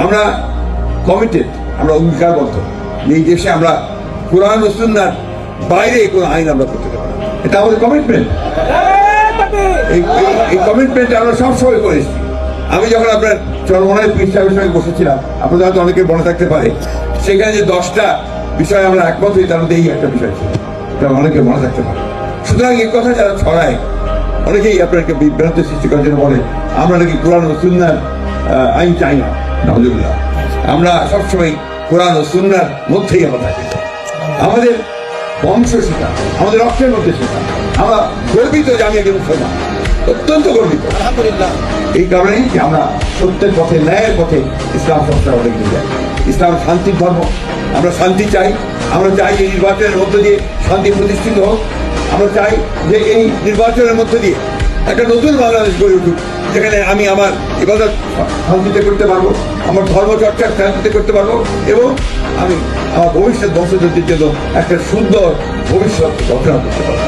আমরা কমিটেড, আমরা অঙ্গীকারবদ্ধ এই দেশে আমরা কোরআন ও সুন্নাহর বাইরে কোনো আইন আমরা করতে দেবো না। এটা আমাদের কমিটমেন্ট। এই কমিটমেন্ট আমরা সবসময় করে এসেছি। আমি যখন আপনার চরমনায় পীর সাহেবের সঙ্গে বসেছিলাম, আপনাদের হয়তো অনেকে মনে থাকতে পারে, সেখানে যে 10টা বিষয় আমরা একমত হই, তার মধ্যে এই একটা বিষয় ছিল, এটা অনেকে মনে থাকতে পারে। সুতরাং এই কথা যারা ছড়ায়, অনেকেই আপনাকে বিভ্রান্ত সৃষ্টি করার জন্য বলে আমরা নাকি কোরআন ও সুন্নাহর আইন চাই না। নাউজুবিল্লাহ, আমরা সবসময় কোরআন ও সুন্নাহর মধ্যেই আমরা থাকি। আমাদের বংশ সেটা, আমাদের রক্তের মধ্যে সেটা। আমরা গর্বিত যে আমি একজন মুসলমান, অত্যন্ত গর্বিত। আলহামদুলিল্লাহ। এই কারণেই যে আমরা সত্যের পথে, ন্যায়ের পথে ইসলাম সবসময় আমাদের নিয়ে যায়। ইসলাম শান্তির ধর্ম, আমরা শান্তি চাই। আমরা চাই এই নির্বাচনের মধ্য দিয়ে শান্তি প্রতিষ্ঠিত হোক। আমরা চাই যে এই নির্বাচনের মধ্য দিয়ে একটা নতুন বাংলাদেশ গড়ে উঠুক, যেখানে আমি আমার ইবাদত শান্তিতে করতে পারবো, আমার ধর্মচর্চা শান্তিতে করতে পারবো, এবং আমি আমার ভবিষ্যৎ বংশধরদের জন্য একটা সুন্দর ভবিষ্যৎ রচনা করতে পারবো।